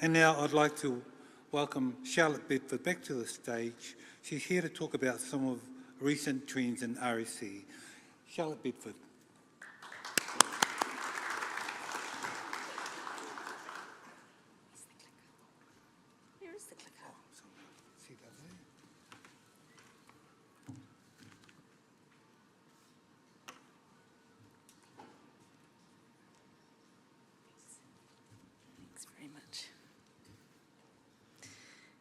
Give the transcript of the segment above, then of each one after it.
And now I'd like to welcome Charlotte Bedford back to the stage. She's here to talk about some of recent trends in RSE. Charlotte Bedford. Where is the clicker? See that there? Thanks very much.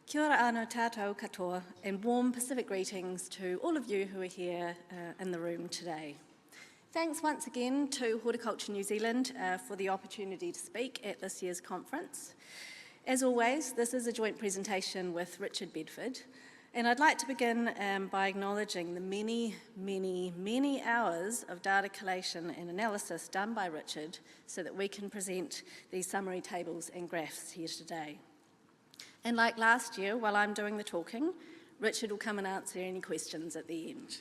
Kia ora anō tātou katoa, and warm Pacific greetings to all of you who are here in the room today. Thanks once again to Horticulture New Zealand for the opportunity to speak at this year's conference. As always, this is a joint presentation with Richard Bedford, and I'd like to begin by acknowledging the many hours of data collation and analysis done by Richard so that we can present these summary tables and graphs here today. And like last year, while I'm doing the talking, Richard will come and answer any questions at the end.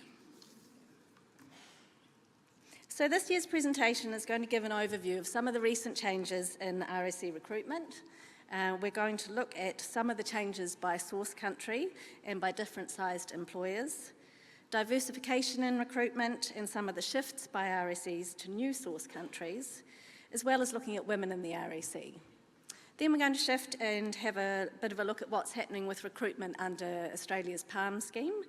So this year's presentation is going to give an overview of some of the recent changes in RSE recruitment. We're going to look at some of the changes by source country and by different sized employers, diversification in recruitment and some of the shifts by RSEs to new source countries, as well as looking at women in the RSE. Then we're going to shift and have a bit of a look at what's happening with recruitment under Australia's PALM scheme,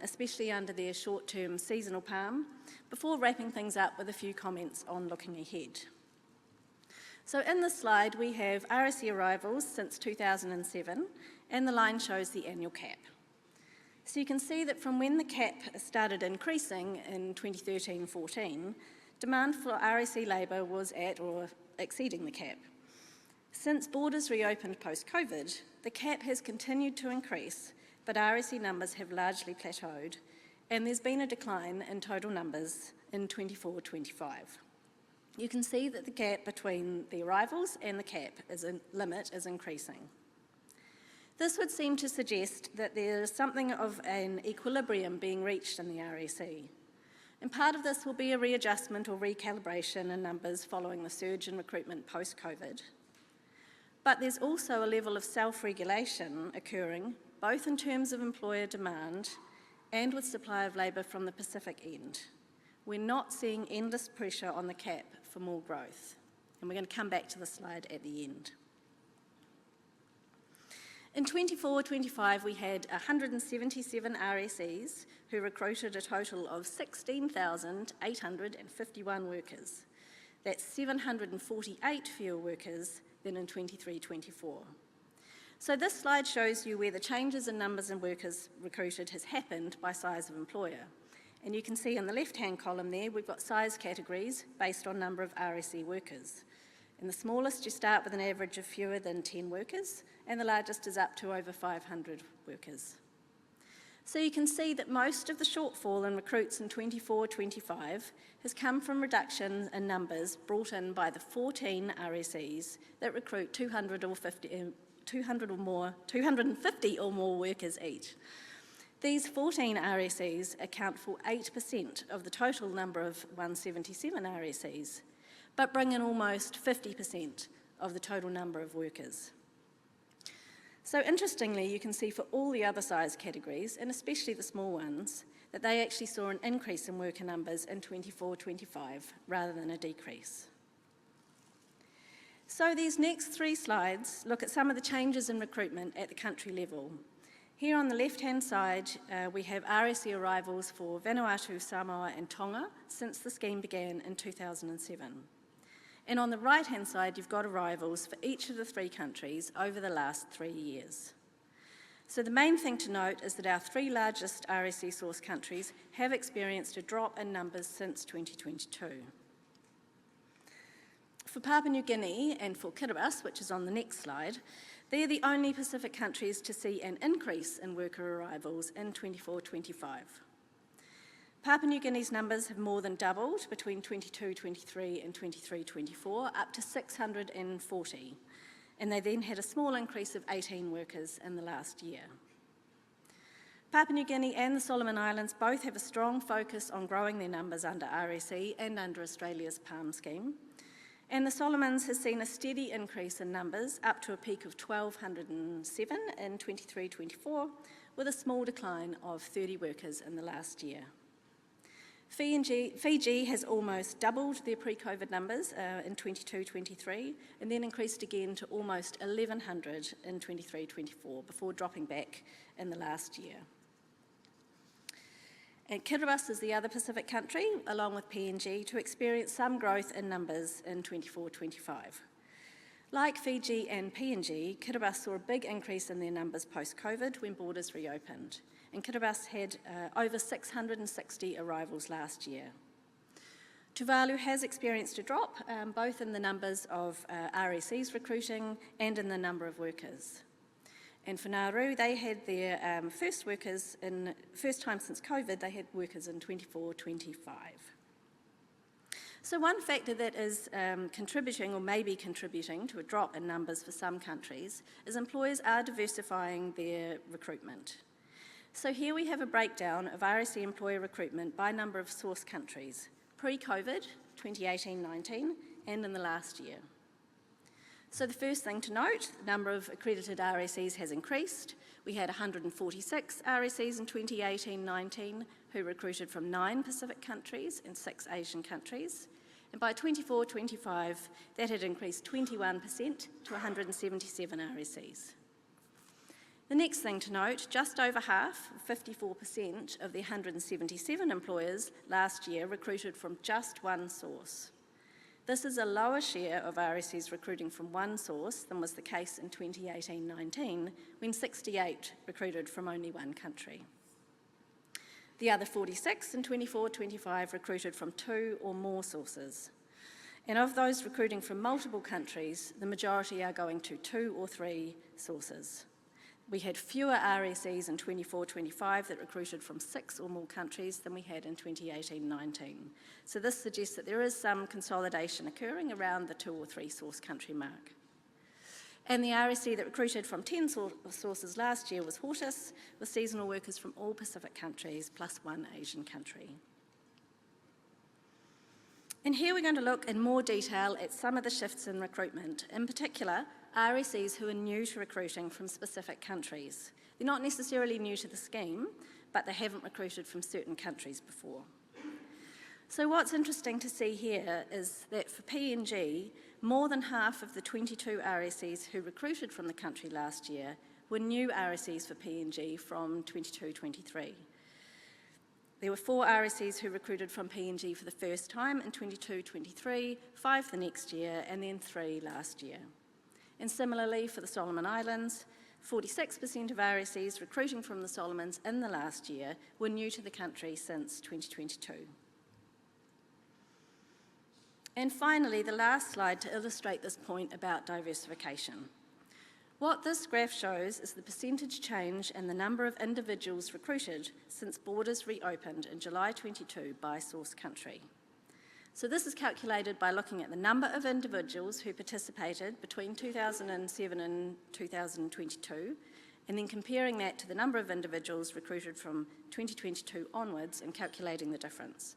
especially under their short-term seasonal PALM, before wrapping things up with a few comments on looking ahead. So in this slide we have RSE arrivals since 2007, and the line shows the annual cap. So you can see that from when the cap started increasing in 2013-14, demand for RSE labour was at or exceeding the cap. Since borders reopened post-COVID, the cap has continued to increase, but RSE numbers have largely plateaued, and there's been a decline in total numbers in 24-25. You can see that the gap between the arrivals and the cap limit is increasing. This would seem to suggest that there is something of an equilibrium being reached in the RSE. And part of this will be a readjustment or recalibration in numbers following the surge in recruitment post-COVID. But there's also a level of self-regulation occurring, both in terms of employer demand and with supply of labour from the Pacific end. We're not seeing endless pressure on the cap for more growth. And we're going to come back to the slide at the end. In 24-25, we had 177 RSEs who recruited a total of 16,851 workers. That's 748 fewer workers than in 23-24. So this slide shows you where the changes in numbers and workers recruited has happened by size of employer. And you can see in the left-hand column there, we've got size categories based on number of RSE workers. In the smallest, you start with an average of fewer than 10 workers, and the largest is up to over 500 workers. So you can see that most of the shortfall in recruits in 24-25 has come from reduction in numbers brought in by the 14 RSEs that recruit 250 or more workers each. These 14 RSEs account for 8% of the total number of 177 RSEs, but bring in almost 50% of the total number of workers. So interestingly, you can see for all the other size categories, and especially the small ones, that they actually saw an increase in worker numbers in 24-25 rather than a decrease. So these next three slides look at some of the changes in recruitment at the country level. Here on the left-hand side, we have RSE arrivals for Vanuatu, Samoa and Tonga since the scheme began in 2007. And on the right-hand side, you've got arrivals for each of the three countries over the last 3 years. So the main thing to note is that our three largest RSE source countries have experienced a drop in numbers since 2022. For Papua New Guinea and for Kiribati, which is on the next slide, they're the only Pacific countries to see an increase in worker arrivals in 24-25. Papua New Guinea's numbers have more than doubled between 22-23 and 23-24, up to 640, and they then had a small increase of 18 workers in the last year. Papua New Guinea and the Solomon Islands both have a strong focus on growing their numbers under RSE and under Australia's PALM scheme, And the Solomons has seen a steady increase in numbers up to a peak of 1,207 in 23-24, with a small decline of 30 workers in the last year. Fiji has almost doubled their pre-COVID numbers in 22-23 and then increased again to almost 1,100 in 23-24 before dropping back in the last year. And Kiribati is the other Pacific country, along with PNG, to experience some growth in numbers in 24-25. Like Fiji and PNG, Kiribati saw a big increase in their numbers post-COVID when borders reopened. And Kiribati had over 660 arrivals last year. Tuvalu has experienced a drop, both in the numbers of RSEs recruiting and in the number of workers. And for Nauru, they had their first time since COVID, they had workers in 24-25. So one factor that is contributing or may be contributing to a drop in numbers for some countries is employers are diversifying their recruitment. So here we have a breakdown of RSE employer recruitment by number of source countries, pre-COVID, 2018-19, and in the last year. So the first thing to note, the number of accredited RSEs has increased. We had 146 RSEs in 2018-19 who recruited from 9 Pacific countries and 6 Asian countries. And by 24-25, that had increased 21% to 177 RSEs. The next thing to note, just over half, 54% of the 177 employers last year recruited from just one source. This is a lower share of RSEs recruiting from one source than was the case in 2018-19, when 68 recruited from only one country. The other 46 in 24-25 recruited from 2 or more sources. And of those recruiting from multiple countries, the majority are going to 2 or 3 sources. We had fewer RSEs in 24-25 that recruited from 6 or more countries than we had in 2018-19. So this suggests that there is some consolidation occurring around the 2 or 3 source country mark. And the RSE that recruited from 10 sources last year was Horticulture, with seasonal workers from all Pacific countries plus 1 Asian country. And here we're going to look in more detail at some of the shifts in recruitment, in particular RSEs who are new to recruiting from specific countries. They're not necessarily new to the scheme, but they haven't recruited from certain countries before. So what's interesting to see here is that for PNG, more than half of the 22 RSEs who recruited from the country last year were new RSEs for PNG from 22-23. There were 4 RSEs who recruited from PNG for the first time in 22-23, 5 the next year, and then 3 last year. And similarly for the Solomon Islands, 46% of RSEs recruiting from the Solomons in the last year were new to the country since 2022. And finally, the last slide to illustrate this point about diversification. What this graph shows is the percentage change in the number of individuals recruited since borders reopened in July 22 by source country. So this is calculated by looking at the number of individuals who participated between 2007 and 2022, and then comparing that to the number of individuals recruited from 2022 onwards and calculating the difference.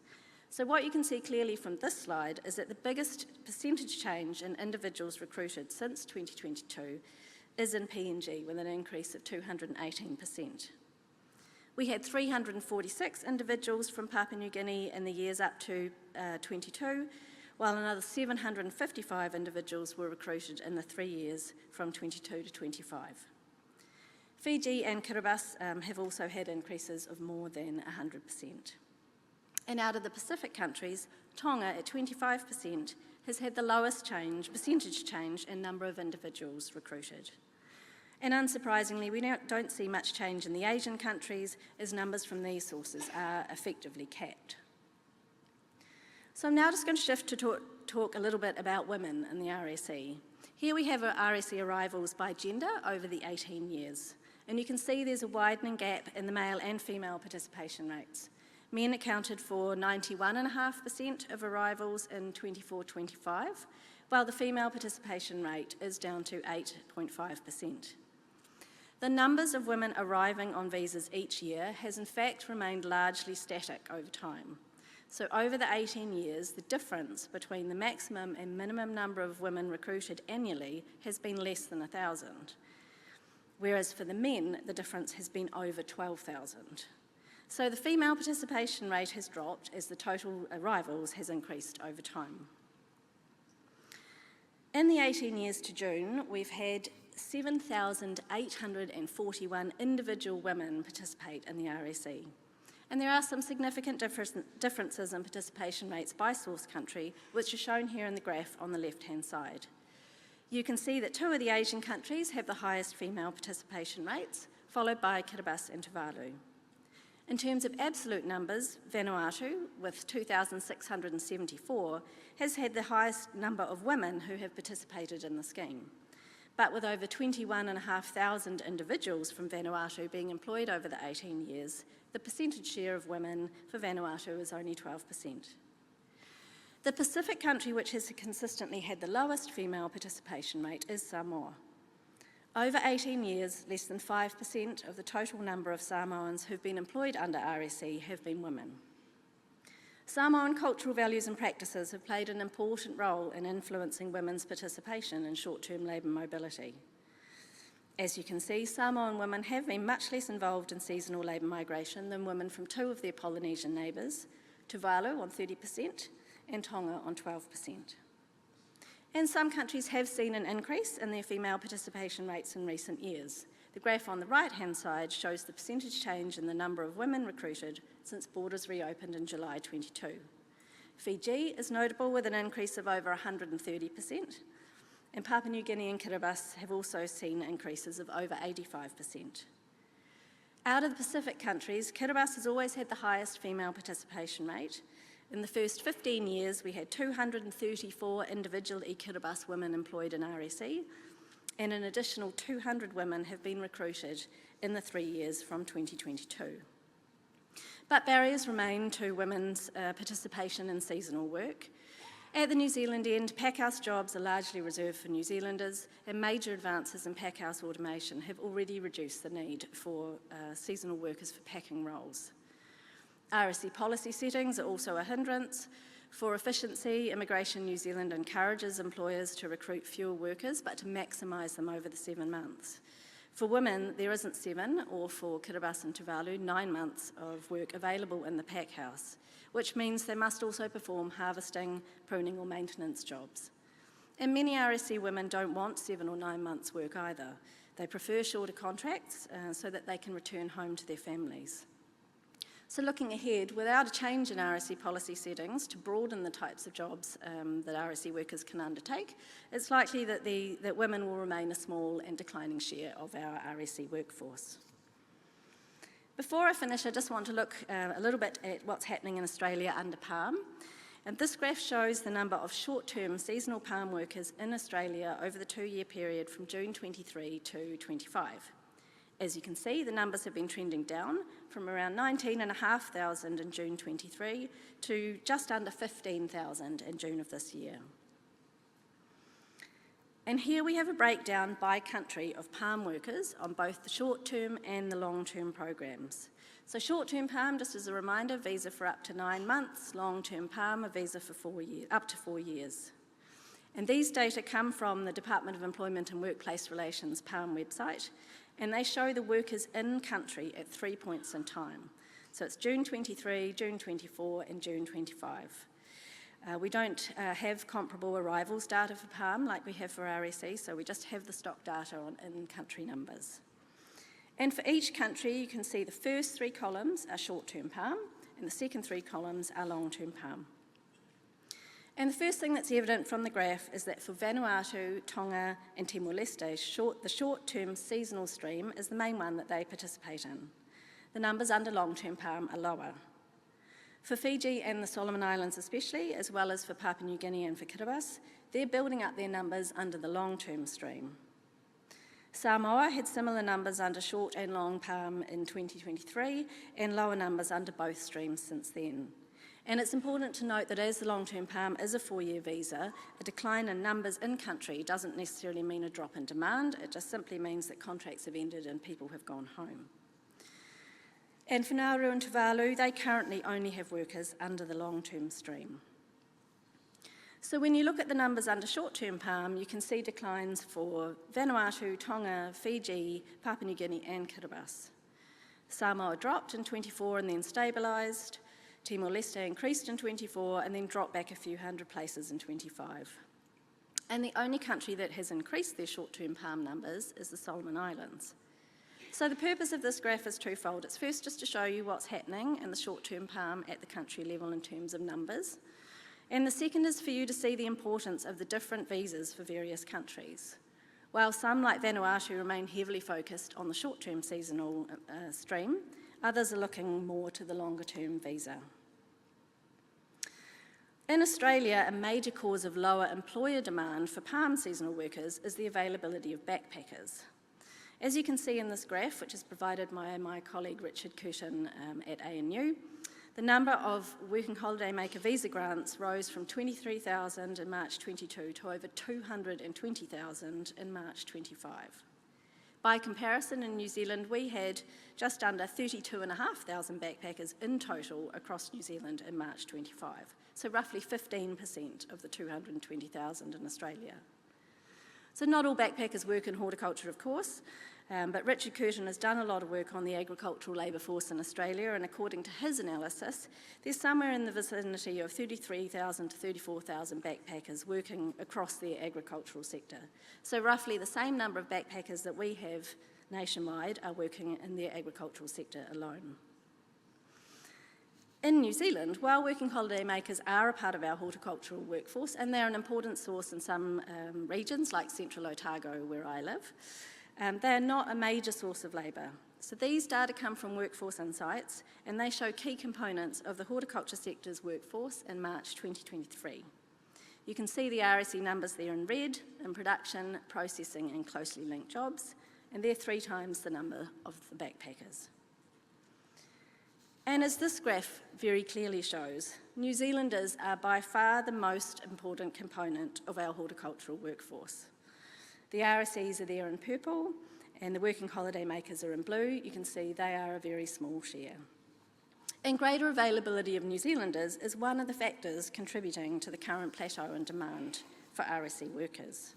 So what you can see clearly from this slide is that the biggest percentage change in individuals recruited since 2022 is in PNG, with an increase of 218%. We had 346 individuals from Papua New Guinea in the years up to 22, while another 755 individuals were recruited in the 3 years from 22 to 25. Fiji and Kiribati have also had increases of more than 100%. And out of the Pacific countries, Tonga at 25% has had the lowest percentage change in number of individuals recruited. And unsurprisingly, we don't see much change in the Asian countries as numbers from these sources are effectively capped. So I'm now just going to shift to talk a little bit about women in the RSE. Here we have RSE arrivals by gender over the 18 years. And you can see there's a widening gap in the male and female participation rates. Men accounted for 91.5% of arrivals in 24-25, while the female participation rate is down to 8.5%. The numbers of women arriving on visas each year has in fact remained largely static over time. So over the 18 years, the difference between the maximum and minimum number of women recruited annually has been less than 1,000, whereas for the men, the difference has been over 12,000. So the female participation rate has dropped as the total arrivals has increased over time. In the 18 years to June, we've had 7,841 individual women participate in the RSE. And there are some significant differences in participation rates by source country, which are shown here in the graph on the left-hand side. You can see that 2 of the Asian countries have the highest female participation rates, followed by Kiribati and Tuvalu. In terms of absolute numbers, Vanuatu, with 2,674, has had the highest number of women who have participated in the scheme. But with over 21,500 individuals from Vanuatu being employed over the 18 years, the percentage share of women for Vanuatu is only 12%. The Pacific country which has consistently had the lowest female participation rate is Samoa. Over 18 years, less than 5% of the total number of Samoans who've been employed under RSE have been women. Samoan cultural values and practices have played an important role in influencing women's participation in short-term labour mobility. As you can see, Samoan women have been much less involved in seasonal labour migration than women from 2 of their Polynesian neighbours, Tuvalu on 30% and Tonga on 12%. And some countries have seen an increase in their female participation rates in recent years. The graph on the right-hand side shows the percentage change in the number of women recruited since borders reopened in July 22. Fiji is notable with an increase of over 130%, and Papua New Guinea and Kiribati have also seen increases of over 85%. Out of the Pacific countries, Kiribati has always had the highest female participation rate. In the first 15 years, we had 234 individual Kiribati women employed in RSE, and an additional 200 women have been recruited in the 3 years from 2022. But barriers remain to women's participation in seasonal work. At the New Zealand end, packhouse jobs are largely reserved for New Zealanders, and major advances in packhouse automation have already reduced the need for seasonal workers for packing roles. RSE policy settings are also a hindrance. For efficiency, Immigration New Zealand encourages employers to recruit fewer workers, but to maximise them over the 7 months. For women, there isn't 7, or for Kiribati and Tuvalu, 9 months of work available in the packhouse, which means they must also perform harvesting, pruning or maintenance jobs. And many RSE women don't want 7 or 9 months work either. They prefer shorter contracts so that they can return home to their families. So looking ahead, without a change in RSE policy settings to broaden the types of jobs that RSE workers can undertake, it's likely that women will remain a small and declining share of our RSE workforce. Before I finish, I just want to look a little bit at what's happening in Australia under PALM. And this graph shows the number of short-term seasonal PALM workers in Australia over the 2-year period from June 23 to 25. As you can see, the numbers have been trending down from around 19,500 in June 23 to just under 15,000 in June of this year. And here we have a breakdown by country of PALM workers on both the short-term and the long-term programs. So short-term PALM, just as a reminder, visa for up to 9 months, long-term PALM, a visa for 4 years, up to 4 years. And these data come from the Department of Employment and Workplace Relations PALM website, and they show the workers in country at 3 points in time. So it's June 23, June 24 and June 25. We don't have comparable arrivals data for PALM like we have for RSE, so we just have the stock data on in-country numbers. And for each country, you can see the first 3 columns are short-term PALM, and the second 3 columns are long-term PALM. And the first thing that's evident from the graph is that for Vanuatu, Tonga and Timor-Leste, the short-term seasonal stream is the main one that they participate in. The numbers under long-term PALM are lower. For Fiji and the Solomon Islands especially, as well as for Papua New Guinea and for Kiribati, they're building up their numbers under the long-term stream. Samoa had similar numbers under short and long PALM in 2023 and lower numbers under both streams since then. And it's important to note that as the long-term PALM is a 4-year visa, a decline in numbers in country doesn't necessarily mean a drop in demand. It just simply means that contracts have ended and people have gone home. And for Nauru and Tuvalu, they currently only have workers under the long-term stream. So when you look at the numbers under short-term palm, you can see declines for Vanuatu, Tonga, Fiji, Papua New Guinea and Kiribati. Samoa dropped in 24 and then stabilised. Timor-Leste increased in 24 and then dropped back a few hundred places in 25. And the only country that has increased their short-term palm numbers is the Solomon Islands. So the purpose of this graph is twofold. It's first just to show you what's happening in the short-term palm at the country level in terms of numbers. And the second is for you to see the importance of the different visas for various countries. While some, like Vanuatu, remain heavily focused on the short-term seasonal stream, others are looking more to the longer-term visa. In Australia, a major cause of lower employer demand for palm seasonal workers is the availability of backpackers. As you can see in this graph, which is provided by my colleague Richard Curtin at ANU, the number of working holiday maker visa grants rose from 23,000 in March 22 to over 220,000 in March 25. By comparison, in New Zealand, we had just under 32,500 backpackers in total across New Zealand in March 25, so roughly 15% of the 220,000 in Australia. So not all backpackers work in horticulture, of course, but Richard Curtin has done a lot of work on the agricultural labour force in Australia, and according to his analysis, there's somewhere in the vicinity of 33,000 to 34,000 backpackers working across the agricultural sector. So roughly the same number of backpackers that we have nationwide are working in the agricultural sector alone. In New Zealand, while working holiday makers are a part of our horticultural workforce, and they're an important source in some regions like central Otago where I live, they are not a major source of labour. So these data come from Workforce Insights, and they show key components of the horticulture sector's workforce in March 2023. You can see the RSE numbers there in red, in production, processing and closely linked jobs, and they're 3 times the number of the backpackers. And as this graph very clearly shows, New Zealanders are by far the most important component of our horticultural workforce. The RSEs are there in purple, and the working holiday makers are in blue. You can see they are a very small share. And greater availability of New Zealanders is one of the factors contributing to the current plateau in demand for RSE workers.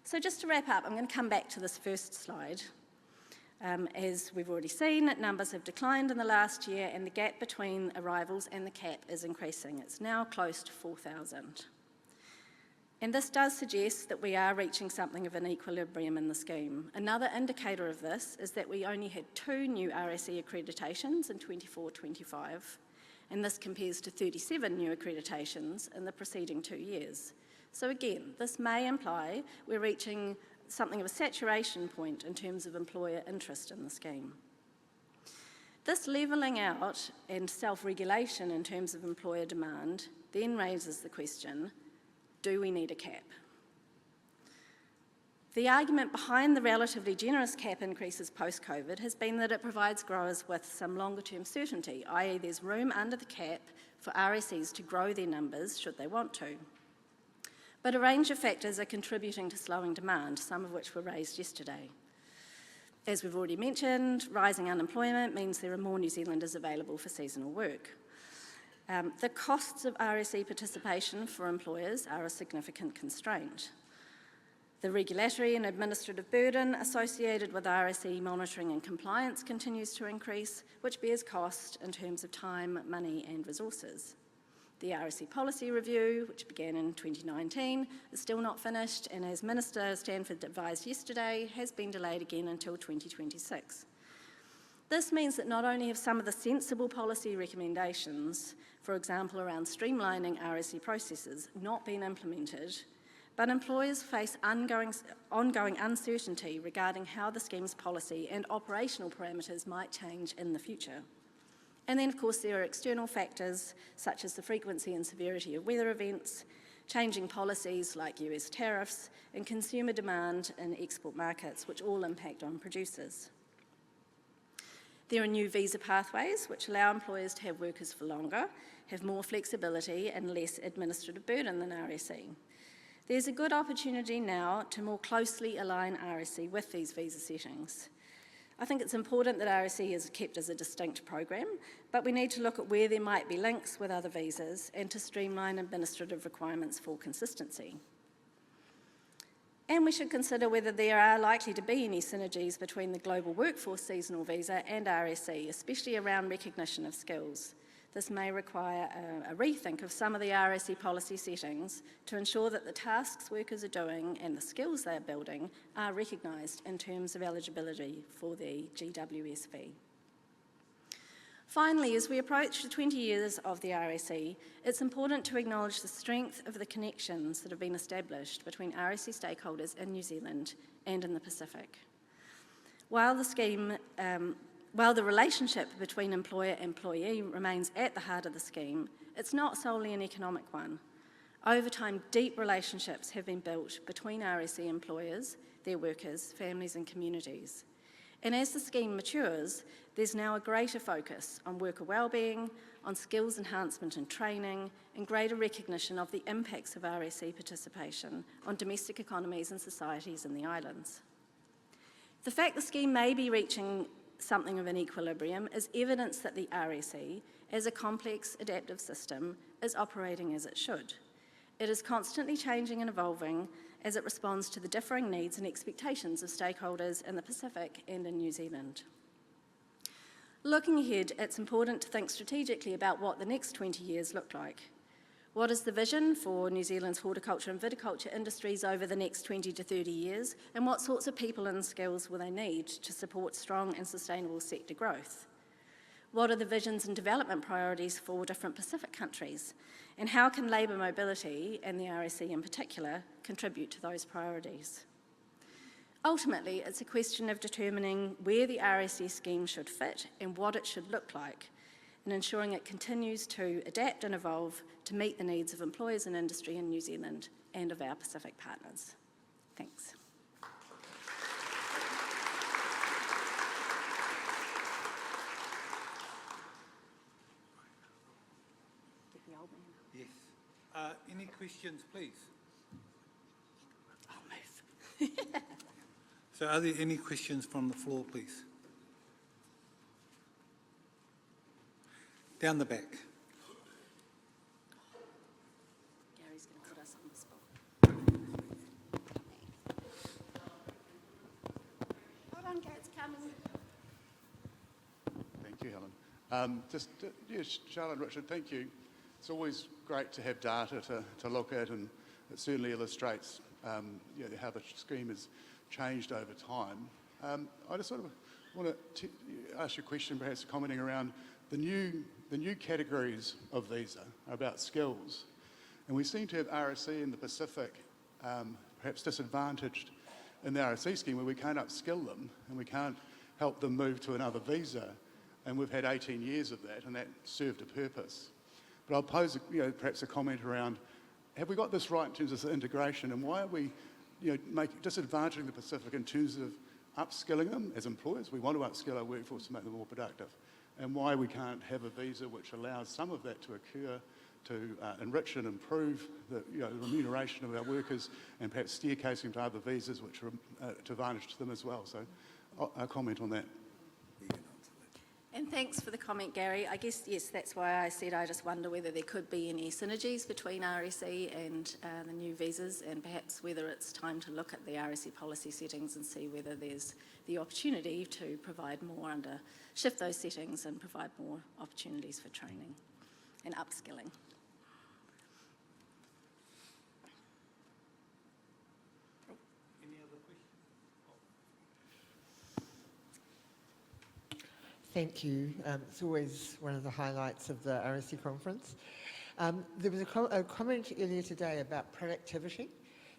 So just to wrap up, I'm going to come back to this first slide. As we've already seen, numbers have declined in the last year, and the gap between arrivals and the cap is increasing. It's now close to 4,000. And this does suggest that we are reaching something of an equilibrium in the scheme. Another indicator of this is that we only had 2 new RSE accreditations in 24-25, and this compares to 37 new accreditations in the preceding 2 years. So again, this may imply we're reaching something of a saturation point in terms of employer interest in the scheme. This levelling out and self-regulation in terms of employer demand then raises the question, do we need a cap? The argument behind the relatively generous cap increases post-COVID has been that it provides growers with some longer-term certainty, i.e. there's room under the cap for RSEs to grow their numbers should they want to. But a range of factors are contributing to slowing demand, some of which were raised yesterday. As we've already mentioned, rising unemployment means there are more New Zealanders available for seasonal work. The costs of RSE participation for employers are a significant constraint. The regulatory and administrative burden associated with RSE monitoring and compliance continues to increase, which bears cost in terms of time, money and resources. The RSE policy review, which began in 2019, is still not finished, and as Minister Stanford advised yesterday, has been delayed again until 2026. This means that not only have some of the sensible policy recommendations, for example around streamlining RSE processes, not been implemented, but employers face ongoing uncertainty regarding how the scheme's policy and operational parameters might change in the future. And then, of course, there are external factors such as the frequency and severity of weather events, changing policies like US tariffs, and consumer demand in export markets, which all impact on producers. There are new visa pathways which allow employers to have workers for longer, have more flexibility and less administrative burden than RSE. There's a good opportunity now to more closely align RSE with these visa settings. I think it's important that RSE is kept as a distinct program, but we need to look at where there might be links with other visas and to streamline administrative requirements for consistency. And we should consider whether there are likely to be any synergies between the Global Workforce Seasonal Visa and RSE, especially around recognition of skills. This may require a rethink of some of the RSE policy settings to ensure that the tasks workers are doing and the skills they're building are recognised in terms of eligibility for the GWSV. Finally, as we approach the 20 years of the RSE, it's important to acknowledge the strength of the connections that have been established between RSE stakeholders in New Zealand and in the Pacific. While the relationship between employer and employee remains at the heart of the scheme, it's not solely an economic one. Over time, deep relationships have been built between RSE employers, their workers, families and communities. And as the scheme matures, there's now a greater focus on worker wellbeing, on skills enhancement and training, and greater recognition of the impacts of RSE participation on domestic economies and societies in the islands. The fact the scheme may be reaching something of an equilibrium is evidence that the RSE, as a complex adaptive system, is operating as it should. It is constantly changing and evolving as it responds to the differing needs and expectations of stakeholders in the Pacific and in New Zealand. Looking ahead, it's important to think strategically about what the next 20 years look like. What is the vision for New Zealand's horticulture and viticulture industries over the next 20 to 30 years, and what sorts of people and skills will they need to support strong and sustainable sector growth? What are the visions and development priorities for different Pacific countries, and how can labour mobility, and the RSE in particular, contribute to those priorities? Ultimately, it's a question of determining where the RSE scheme should fit and what it should look like, and ensuring it continues to adapt and evolve to meet the needs of employers and industry in New Zealand and of our Pacific partners. Thanks. Yes. Any questions, please? I'll move. So are there any questions from the floor, please? Down the back. Gary's going to put us on the spot. Hold on, Gary, it's coming. Thank you, Helen. Yes, Charlotte and Richard, thank you. It's always great to have data to look at, and it certainly illustrates how the scheme has changed over time. I just sort of want to ask you a question, perhaps commenting around the new categories of visa about skills. And we seem to have RSE in the Pacific perhaps disadvantaged in the RSE scheme, where we can't upskill them and we can't help them move to another visa. And we've had 18 years of that, and that served a purpose. But I'll pose perhaps a comment around, have we got this right in terms of integration, and why are we disadvantaging the Pacific in terms of upskilling them as employers? We want to upskill our workforce to make them more productive. And why we can't have a visa which allows some of that to occur, to enrich and improve the remuneration of our workers, and perhaps staircasing to other visas which are to advantage to them as well. So I'll comment on that. And thanks for the comment, Gary. I guess, yes, that's why I said I just wonder whether there could be any synergies between RSE and the new visas, and perhaps whether it's time to look at the RSE policy settings and see whether there's the opportunity to provide more shift those settings and provide more opportunities for training and upskilling. Thank you. It's always one of the highlights of the RSE conference. There was a comment earlier today about productivity,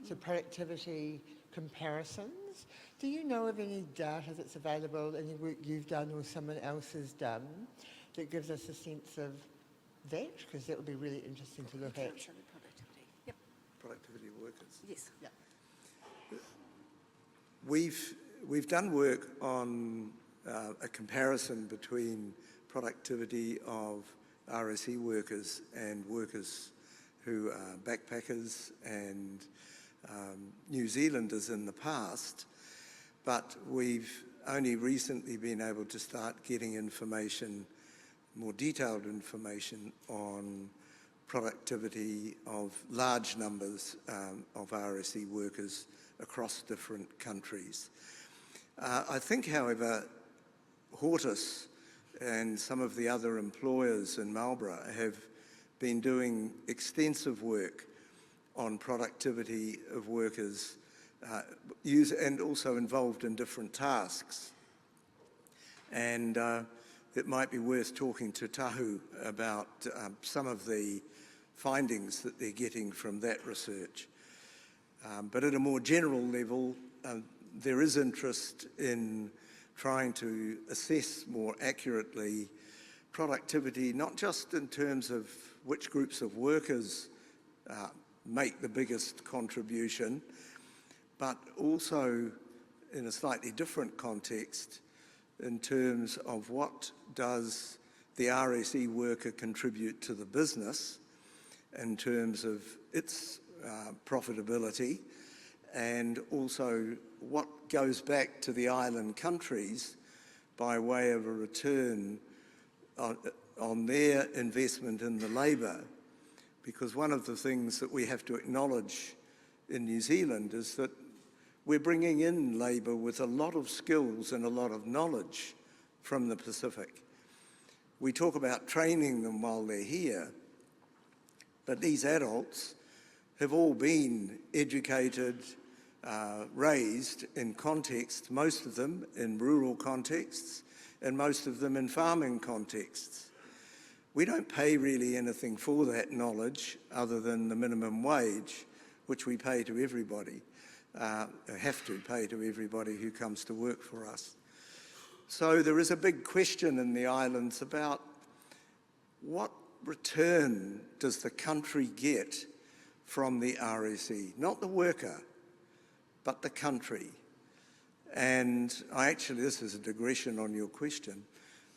so productivity comparisons. Do you know of any data that's available, any work you've done or someone else has done, that gives us a sense of that? Because that would be really interesting to look at. Productivity. Yep. Productivity of workers. Yes. Yep. We've done work on a comparison between productivity of RSE workers and workers who are backpackers and New Zealanders in the past, but we've only recently been able to start getting information, more detailed information on productivity of large numbers of RSE workers across different countries. I think, however, Hortis and some of the other employers in Marlborough have been doing extensive work on productivity of workers and also involved in different tasks. And it might be worth talking to Tahu about some of the findings that they're getting from that research. But at a more general level, there is interest in trying to assess more accurately productivity, not just in terms of which groups of workers make the biggest contribution, but also in a slightly different context in terms of what does the RSE worker contribute to the business in terms of its profitability, and also what goes back to the island countries by way of a return on their investment in the labour. Because one of the things that we have to acknowledge in New Zealand is that we're bringing in labour with a lot of skills and a lot of knowledge from the Pacific. We talk about training them while they're here, but these adults have all been educated, raised in context, most of them in rural contexts, and most of them in farming contexts. We don't pay really anything for that knowledge other than the minimum wage, which we pay to everybody, have to pay to everybody who comes to work for us. So there is a big question in the islands about what return does the country get from the RSE, not the worker, but the country. And this is a digression on your question,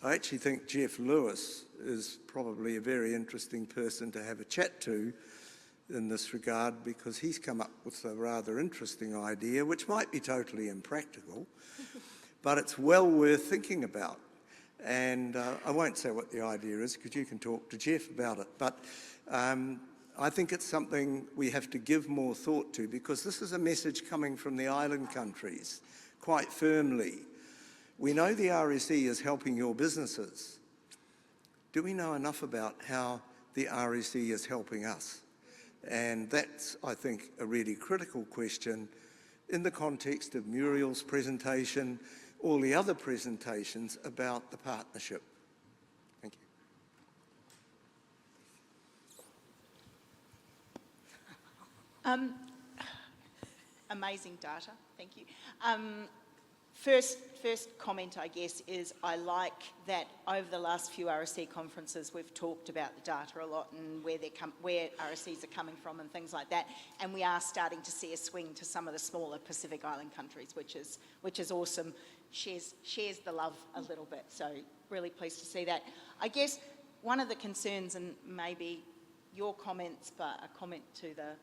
I actually think Jeff Lewis is probably a very interesting person to have a chat to in this regard, because he's come up with a rather interesting idea, which might be totally impractical, but it's well worth thinking about. And I won't say what the idea is, because you can talk to Jeff about it, but I think it's something we have to give more thought to, because this is a message coming from the island countries quite firmly. We know the RSE is helping your businesses. Do we know enough about how the RSE is helping us? And that's, I think, a really critical question in the context of Muriel's presentation, all the other presentations about the partnership. Thank you. Amazing data, thank you. First comment, I guess, is I like that over the last few RSE conferences we've talked about the data a lot and where RSEs are coming from and things like that, and we are starting to see a swing to some of the smaller Pacific Island countries, which is awesome. Shares the love a little bit, so really pleased to see that. I guess one of the concerns, and maybe your comments, but a comment to the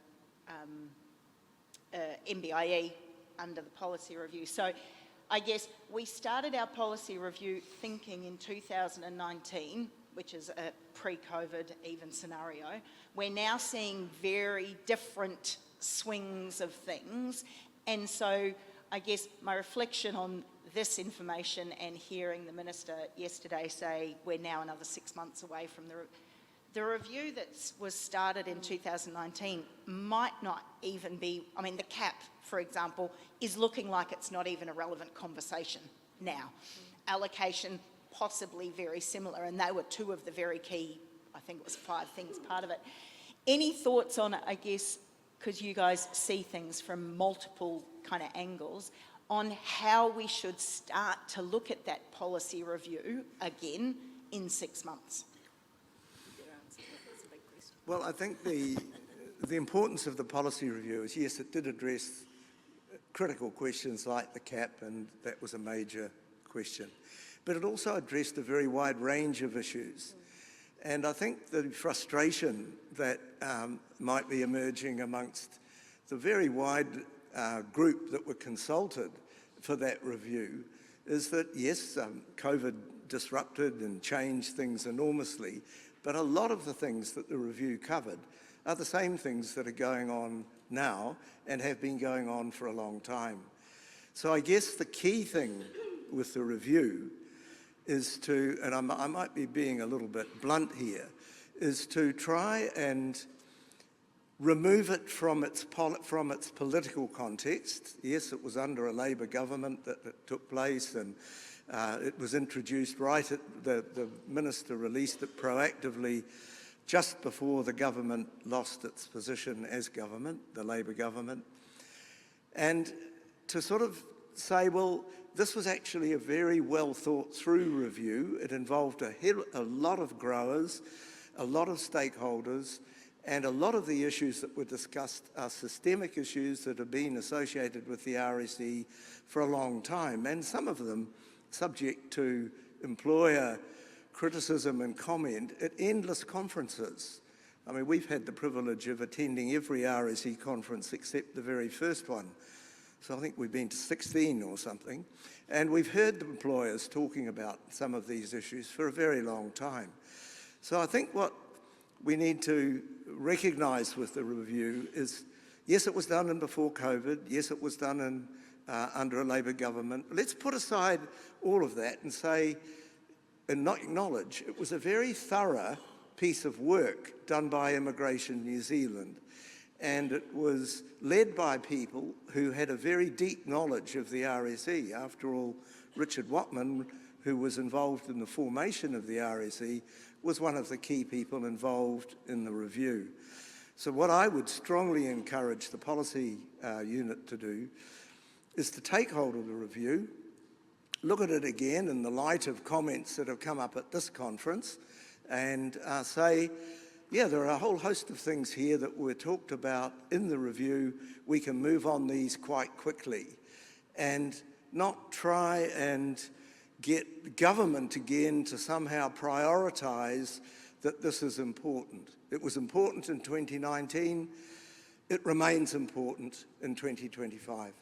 MBIE under the policy review. So I guess we started our policy review thinking in 2019, which is a pre-COVID even scenario. We're now seeing very different swings of things. And so I guess my reflection on this information and hearing the Minister yesterday say we're now another 6 months away from the review that was started in 2019 might not even be, I mean, the cap, for example, is looking like it's not even a relevant conversation now. Allocation, possibly very similar, and they were two of the very key, I think it was 5 things, part of it. Any thoughts on it, I guess, because you guys see things from multiple kind of angles, on how we should start to look at that policy review again in 6 months? Well, I think the importance of the policy review is, yes, it did address critical questions like the cap, and that was a major question. But it also addressed a very wide range of issues. And I think the frustration that might be emerging amongst the very wide group that were consulted for that review is that, yes, COVID disrupted and changed things enormously, but a lot of the things that the review covered are the same things that are going on now and have been going on for a long time. So I guess the key thing with the review is to, and I might be being a little bit blunt here, is to try and remove it from its political context. Yes, it was under a Labor government that it took place, and it was introduced right at the minister released it proactively just before the government lost its position as government, the Labor government. And to sort of say, well, this was actually a very well thought through review. It involved a lot of growers, a lot of stakeholders, and a lot of the issues that were discussed are systemic issues that have been associated with the RSE for a long time, and some of them subject to employer criticism and comment at endless conferences. I mean, we've had the privilege of attending every RSE conference except the very first one. So I think we've been to 16 or something. And we've heard the employers talking about some of these issues for a very long time. So I think what we need to recognise with the review is, yes, it was done in before COVID. Yes, it was done in, under a Labor government. Let's put aside all of that and say, and not acknowledge, it was a very thorough piece of work done by Immigration New Zealand. And it was led by people who had a very deep knowledge of the RSE. After all, Richard Watman, who was involved in the formation of the RSE, was one of the key people involved in the review. So what I would strongly encourage the policy unit to do is to take hold of the review, look at it again in the light of comments that have come up at this conference, and say, yeah, there are a whole host of things here that were talked about in the review. We can move on these quite quickly and not try and get government again to somehow prioritise that this is important. It was important in 2019. It remains important in 2025.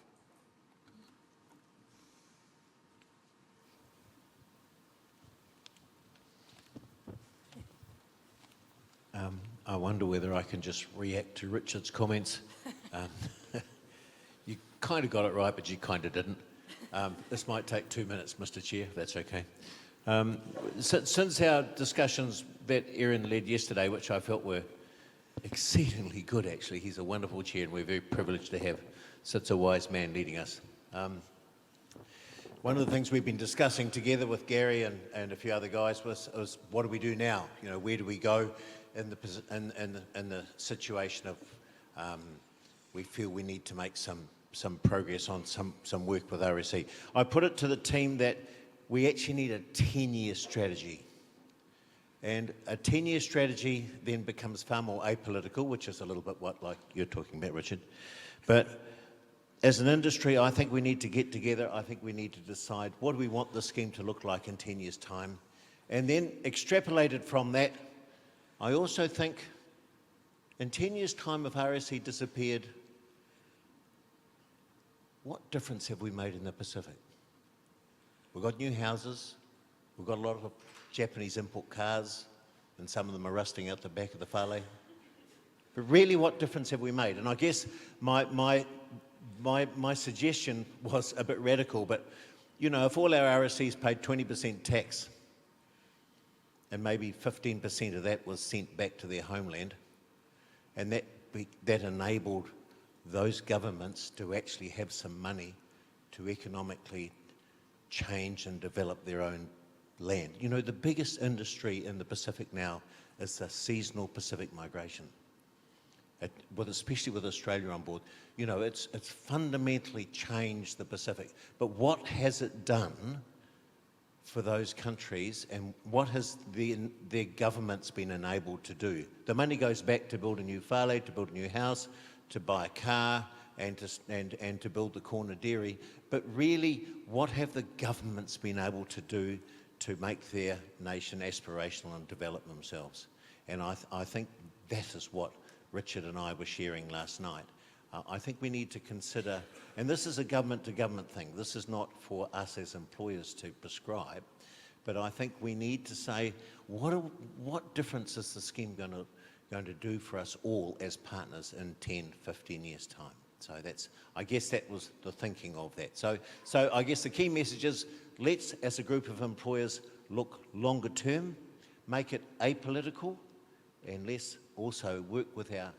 I wonder whether I can just react to Richard's comments. You kind of got it right, but you kind of didn't. This might take 2 minutes, Mr. Chair, if that's okay. Since our discussions that Erin led yesterday, which I felt were exceedingly good, actually, he's a wonderful chair and we're very privileged to have such a wise man leading us. One of the things we've been discussing together with Gary and a few other guys was what do we do now? You know, where do we go in the situation of we feel we need to make some progress on some work with RSE. I put it to the team that we actually need a 10-year strategy. And a 10-year strategy then becomes far more apolitical, which is a little bit what like you're talking about, Richard. But as an industry, I think we need to get together. I think we need to decide what do we want the scheme to look like in 10 years' time. And then extrapolated from that, I also think in 10 years' time, if RSE disappeared, what difference have we made in the Pacific? We've got new houses, we've got a lot of Japanese import cars, and some of them are rusting out the back of the whale. But really, what difference have we made? And I guess my suggestion was a bit radical, but you know, if all our RSEs paid 20% tax, and maybe 15% of that was sent back to their homeland, and that enabled those governments to actually have some money to economically change and develop their own land. You know, the biggest industry in the Pacific now is the seasonal Pacific migration. Especially with Australia on board, you know, it's fundamentally changed the Pacific. But what has it done for those countries, and what has their governments been enabled to do? The money goes back to build a new whale, to build a new house, to buy a car, and to build the corner dairy. But really, what have the governments been able to do to make their nation aspirational and develop themselves? And I think that is what Richard and I were sharing last night. I think we need to consider, and this is a government-to-government thing, this is not for us as employers to prescribe, but I think we need to say, what difference is the scheme going to do for us all as partners in 10, 15 years' time? So I guess that was the thinking of that. So I guess the key message is, let's, as a group of employers, look longer term, make it apolitical, and let's also work with our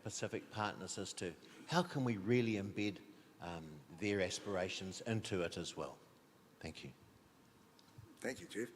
Pacific partners as to how can we really embed their aspirations into it as well. Thank you. Thank you, Jeff.